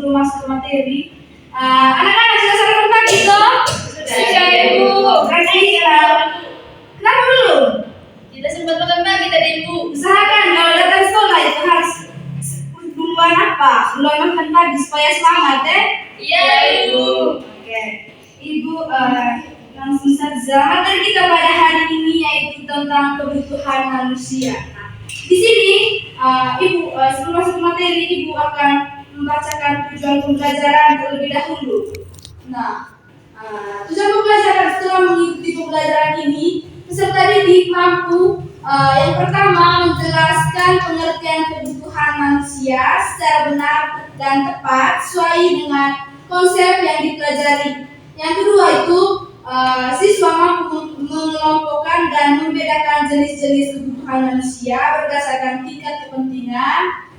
sebelum masuk ke materi, anak-anak sudah sarapan pagi toh? Sudah Ibu. Berarti kenapa belum? Tidak sempat makan pagi tadi Ibu. Usahakan kalau datang sekolah itu harus duluan apa? Duluan makan pagi supaya semangat ya? Iya Ibu. Oke, Ibu langsung saja. Materi kita pada hari ini yaitu tentang kebutuhan manusia. Nah, di sini Ibu sebelum masuk ke materi, Ibu akan membacakan tujuan pembelajaran terlebih dahulu. Nah, tujuan pembelajaran setelah mengikuti pembelajaran ini, peserta didik mampu yang pertama menjelaskan pengertian kebutuhan manusia secara benar dan tepat sesuai dengan konsep yang dipelajari. Yang kedua itu siswa mampu mengelompokkan dan membedakan jenis-jenis kebutuhan manusia berdasarkan tingkat kepentingan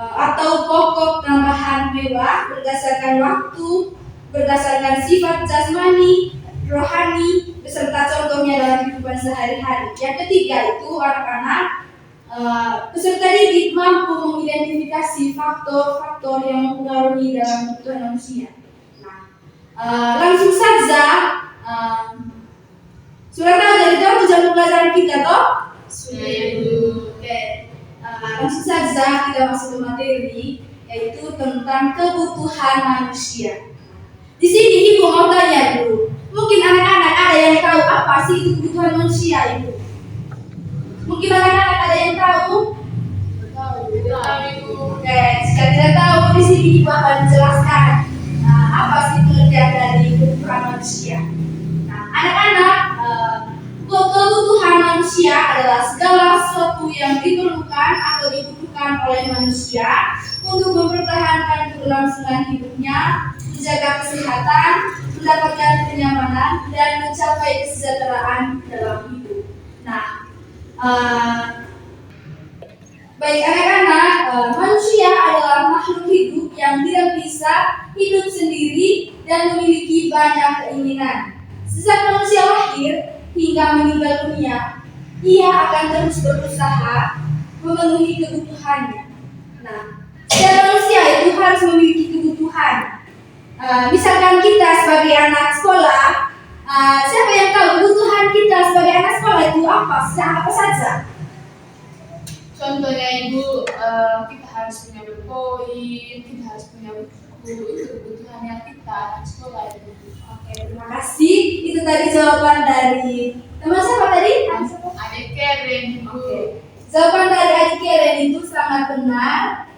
atau pokok tambahan mewah berdasarkan waktu, berdasarkan sifat jasmani, rohani, beserta contohnya dalam kehidupan sehari-hari. Yang ketiga itu anak-anak peserta didik mampu mengidentifikasi faktor-faktor yang mempengaruhi dalam kebutuhan manusia. Nah, langsung saja sudah tahu dari tujuan pembelajaran kita toh? Sudah Ibu. Oke. Langsung saja kita masuk ke materi yaitu tentang kebutuhan manusia. Di sini Ibu mau tanya dulu. Mungkin anak-anak ada yang tahu apa sih itu kebutuhan manusia Ibu? Mungkin anak-anak ada yang tahu? Tahu Ibu. Oke, jika tidak tahu di sini Ibu akan menjelaskan apa sih pengertian dari kebutuhan manusia. Nah, anak-anak, kebutuhan manusia adalah segala sesuatu yang diperlukan atau dibutuhkan oleh manusia untuk mempertahankan keberlangsungan hidupnya, menjaga kesehatan, mendapatkan kenyamanan, dan mencapai kesejahteraan dalam hidup. Nah, baik anak-anak, manusia adalah makhluk hidup yang tidak bisa hidup sendiri dan memiliki banyak keinginan. Sejak manusia lahir hingga meninggal dunia, ia akan terus berusaha memenuhi kebutuhannya. Nah, setiap manusia itu harus memiliki kebutuhan. Misalkan kita sebagai anak sekolah, siapa yang tahu kebutuhan kita sebagai anak sekolah itu apa saja? Contohnya Ibu, kita harus punya berpoin, kita harus punya buku, itu kebutuhannya kita anak sekolah itu. Oke, terima kasih. Itu tadi jawaban dari teman siapa tadi? Adik Keren Ibu. Oke. Jawaban dari adik Keren itu sangat benar.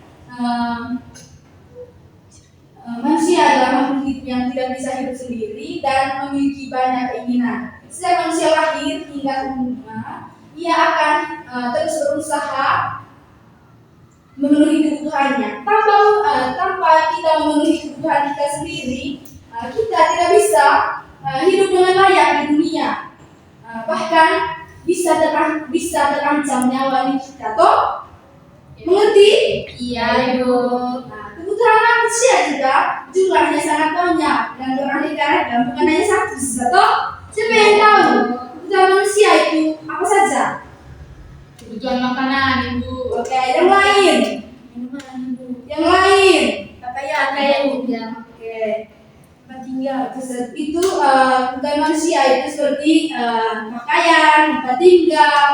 Manusia adalah makhluk hidup yang tidak bisa hidup sendiri dan memiliki banyak keinginan. Sejak manusia lahir hingga umurnya, ia akan terus berusaha memenuhi kebutuhannya. Tanpa kita memenuhi kebutuhan kita sendiri, kita tidak bisa hidup dengan layak di dunia. Bahkan bisa terancam nyawa kita. Toh? Mengerti? Iya Ibu. Kebutuhan manusia juga jumlahnya sangat banyak dan beraneka ragam, bukan hanya satu toh? Siapa yang tahu kebutuhan manusia itu apa saja? Kebutuhan makanan Ibu. Oke, yang lain? Yang lain? Pakaian Ibu. Oke, tempat tinggal. Itu kebutuhan manusia itu seperti pakaian, tempat tinggal,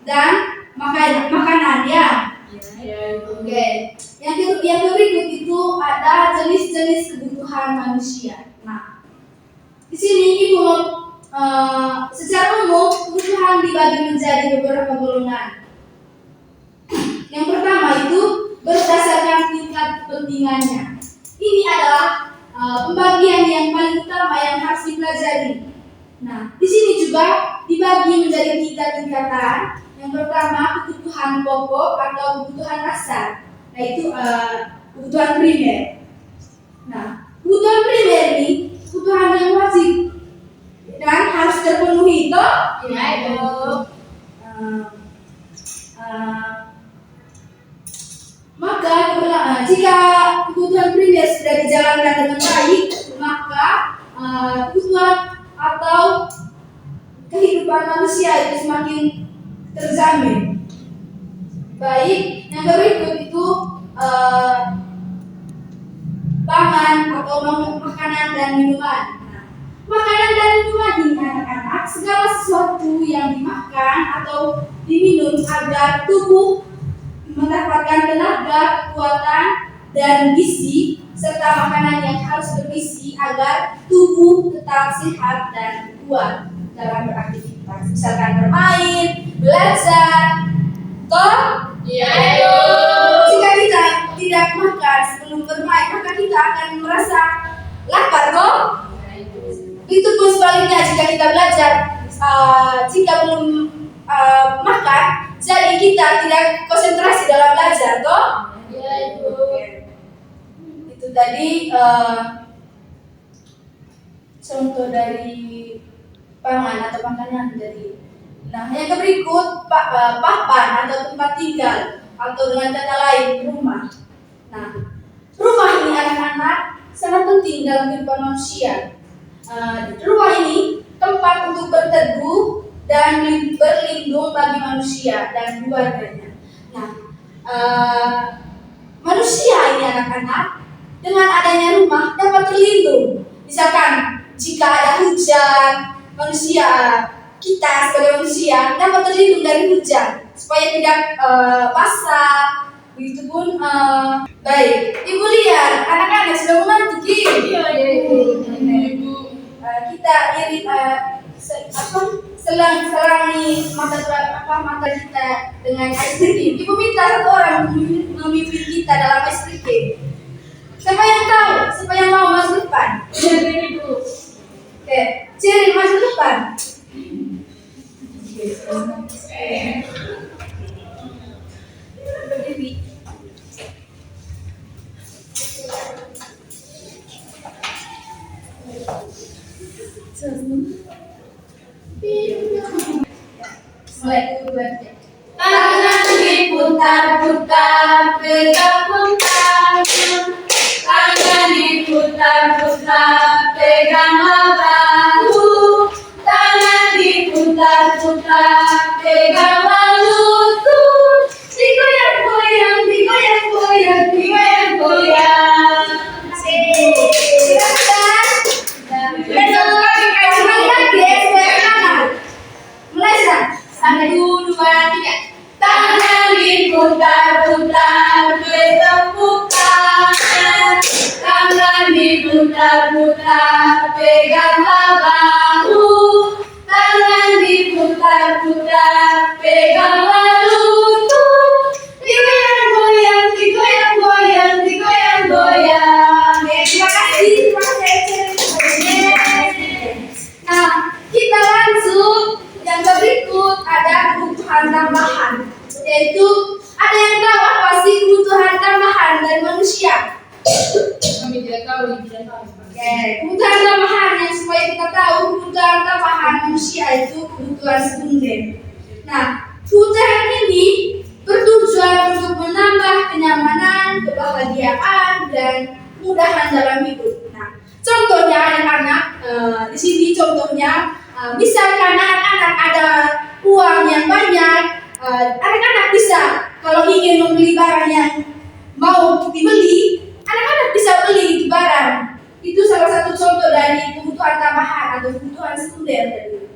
dan makanan ya. Iya Ibu. Oke, yang berikut itu ada jenis-jenis kebutuhan manusia. Nah, di sini Ibu secara umum kebutuhan dibagi menjadi beberapa golongan. Yang pertama itu berdasarkan tingkat kepentingannya. Ini adalah pembagian yang paling utama yang harus dipelajari. Nah, di sini juga dibagi menjadi 3 tingkatan. Yang pertama kebutuhan pokok atau kebutuhan dasar, yaitu kebutuhan primer. Nah, kebutuhan primer ini kebutuhan yang wajib dan harus terpenuhi, toh? Iya Ibu. Maka jika kebutuhan primer sudah dijalankan dengan baik, maka kebutuhan atau kehidupan manusia itu semakin terjamin. Baik, yang berikut itu atau makanan dan minuman. Nah, makanan dan minuman ini anak-anak segala sesuatu yang dimakan atau diminum agar tubuh mendapatkan tenaga, kekuatan, dan gizi, serta makanan yang harus bergizi agar tubuh tetap sehat dan kuat dalam beraktivitas, misalkan bermain, belajar, toh? Iya. Jika kita tidak makan sebelum bermain, maka kita akan merasa lapar, toh? Itu pun sebaliknya jika kita belajar, jika belum makan, jadi kita tidak konsentrasi dalam belajar, toh? Iya, Ibu. Itu tadi contoh dari pangan atau makanan dari. Nah, yang berikut papan atau tempat tinggal atau dengan kata lain rumah. Nah, rumah ini anak-anak sangat penting dalam kehidupan manusia. Rumah ini tempat untuk berteduh dan berlindung bagi manusia dan keluarganya. Nah, manusia ini anak-anak dengan adanya rumah dapat terlindung. Misalkan jika ada hujan, kita sebagai manusia dapat terlindung dari hujan supaya tidak basah. Begitupun baik. Ibu lihat anak-anak sudah menanti. Iya, Ibu. Kita iri selangi mata kita dengan ice cream. Ibu minta satu orang memimpin kita dalam ice cream. Siapa yang tahu? Siapa yang mau masuk depan? Ibu. Oke, Ciri masuk depan. Berdiri. Mulai. Tangan diputar-putar, pegang tangan. Tangan diputar-putar, pegang bahu. Tangan diputar-putar, pegang lutut. Digoyang-goyang, digoyang-goyang, digoyang-goyang. Satu, dua, tiga. Tangan diputar-putar, bertepuk tangan. Tangan diputar-putar, peganglah bahu. Tangan diputar-putar, peganglah lutut. Digoyang-goyang, digoyang-goyang, digoyang-goyang. Terima kasih. Nah, kita langsung yang berikut ada kebutuhan tambahan, yaitu ada yang tahu apa sih kebutuhan tambahan dari manusia? Kami tidak tahu, tidak tahu. Oke, kebutuhan tambahan yang supaya kita tahu kebutuhan tambahan manusia itu kebutuhan sekunder. Nah, kebutuhan ini bertujuan untuk menambah kenyamanan, kebahagiaan, dan kemudahan dalam hidup. Nah, contohnya anak-anak di sini contohnya. Misalkan anak-anak ada uang yang banyak, anak-anak bisa kalau ingin membeli barang yang mau dibeli, anak-anak bisa beli itu barang. Itu salah satu contoh dari kebutuhan tambahan atau kebutuhan sekunder tadi.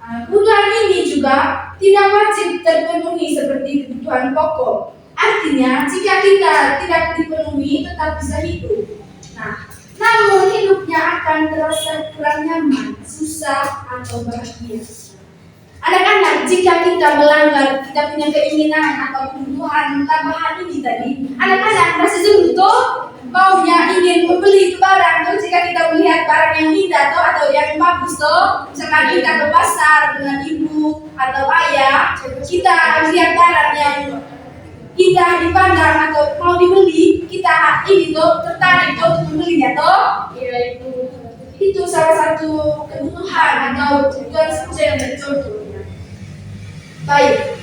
Kebutuhan ini juga tidak wajib terpenuhi seperti kebutuhan pokok. Artinya, jika kita tidak dipenuhi, tetap bisa hidup. Nah, namun hidupnya akan terasa kurang nyaman, susah, atau bahagia. Anak-anak, jika kita melanggar, kita punya keinginan atau kebutuhan tambahan ini tadi, anak-anak masih sebentuk maunya ingin membeli itu barang. Tuh, jika kita melihat barang yang indah atau yang bagus, tuh, misalkan kita ke pasar dengan ibu atau ayah, kita lihat barang yang indah dipandang atau mau dibeli, kita ini tuh tertarik tuh untuk membelinya tuh. Iya, Ibu. Itu salah satu kebutuhan atau kebutuhan sekunder dari contohnya. Baik,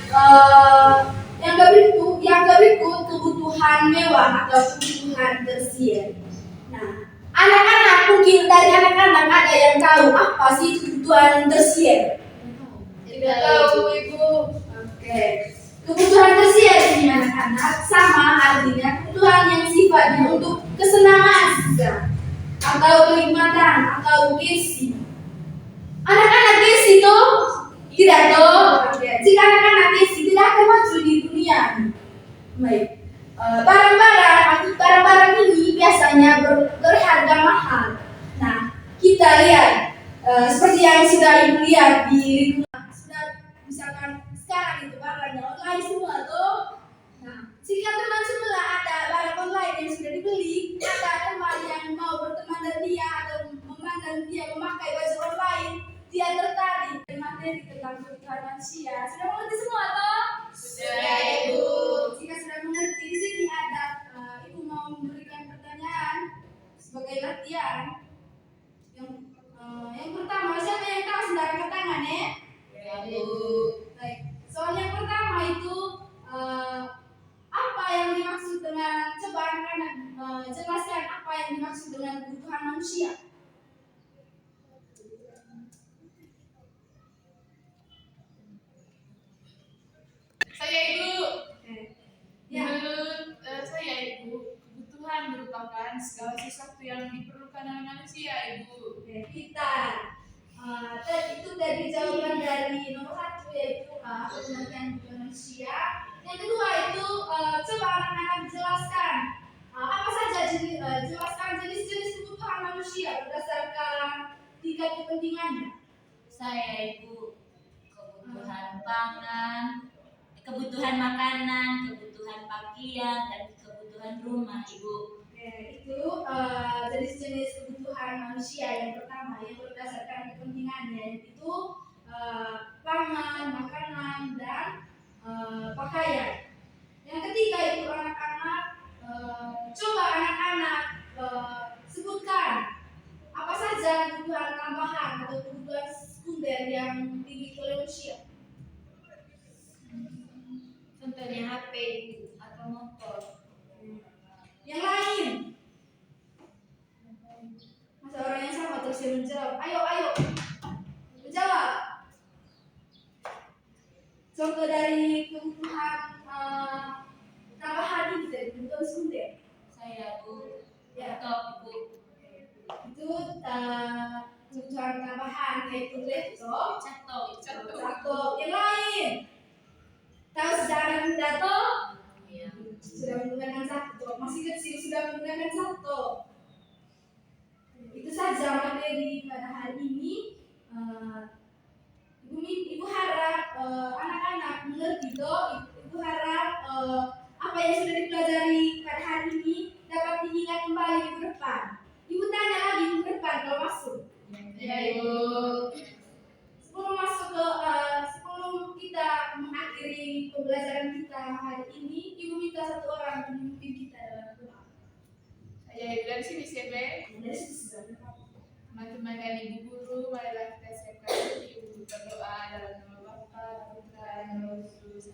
yang berikut kebutuhan mewah atau kebutuhan tersier. Nah, anak-anak mungkin dari anak-anak ada yang tahu apa sih kebutuhan tersier? Tidak tahu, Ibu. Oke. Kebutuhan tersier ini anak-anak sama artinya kebutuhan yang sifatnya untuk kesenangan saja. atau kenikmatan atau gizi. Anak-anak gizi itu tidak tuh. Jika anak-anak gizi tidak akan maju di dunia. Baik. Barang-barang ini biasanya berharga mahal. Nah, kita lihat seperti yang sudah ibu lihat di rumah, sudah misalkan sekarang itu barangnya online semua tuh. Nah, jika teman sebelah ada barang online yang sudah dibeli, ada teman yang mau berteman dengan dia atau memandang dia memakai baju online, dia tertarik dengan materi tentang kebutuhan manusia. Sudah mengerti semua toh? Sudah, Ibu. Jika sudah mengerti, di sini ada ibu mau memberikan pertanyaan sebagai latihan. Yang pertama, siapa yang tahu sudah angkat tangan ya? Ya, Bu. Baik. Soal yang pertama itu apa yang dimaksud dengan coba anak-anak jelaskan apa yang dimaksud dengan kebutuhan manusia. Saya, Ibu. Ya. Menurut saya, Ibu, kebutuhan merupakan segala sesuatu yang diperlukan oleh manusia, Ibu. Kita itu dari jawaban dari nomor 1 yaitu pengertian manusia. Yang kedua itu coba anak-anak jelaskan apa saja jelaskan jenis-jenis kebutuhan manusia berdasarkan tingkat kepentingannya. Saya, Ibu, kebutuhan pangan, kebutuhan makanan, kebutuhan pakaian, dan kebutuhan rumah, Ibu. Itu jenis-jenis kebutuhan manusia yang pertama yang berdasarkan kepentingannya itu pangan, makanan, dan pakaian. Yang ketiga itu anak-anak coba anak-anak sebutkan apa saja kebutuhan tambahan atau kebutuhan sekunder yang dimiliki oleh manusia. Contohnya HP, Ibu, atau motor. Yang lain, masa orang yang sama terus yang menjawab. Ayo, menjawab. Contoh dari kebutuhan tambahan ini dari kebutuhan sekunder. Saya, Bu, Ya. laptop, Ibu. Itu kebutuhan tambahan yaitu laptop, laptop. Yang lain, tahu sejarah pidato? Iya. Sudah menggunakan satu, masih kecil sudah menggunakan satu. Itu saja materi pada hari ini. Ibu harap anak-anak mengerti toh. Ibu harap apa yang sudah dipelajari pada hari ini dapat diingat kembali minggu depan. Ibu tanya lagi minggu depan kalau masuk. Ya, Ibu. Sebelum kita mengakhiri pembelajaran kita hari ini, Ibu minta satu orang memimpin kita dalam doa. Saya, Ibu, dari sini, siapa? Dari sisi Teman-teman dan Ibu Guru, marilah kita siapkan diri untuk berdoa dalam nama Bapa, Putra, dan Roh Kudus.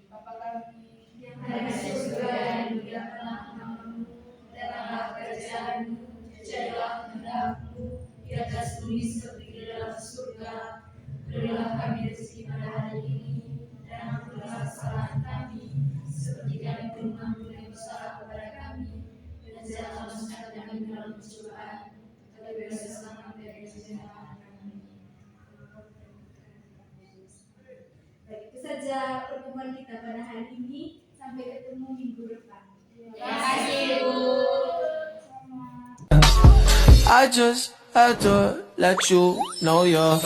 Bapa kami yang ada di surga, dimuliakanlah namamu, datanglah kerajaanmu, jadilah kehendakmu di atas bumi seperti di dalam surga. Berilah kami rezeki pada hari ini, dan ampunilah kesalahan kami, seperti kami pun mengampuni yang bersalah kepada kami. Dan janganlah masukkan kami dalam pencobaan, tapi bebaskanlah kami dari kejahatan. Baik, itu saja pertemuan kita pada hari ini. Sampai ketemu minggu depan. Terima kasih, Ibu. Sama. I just had to let you know you're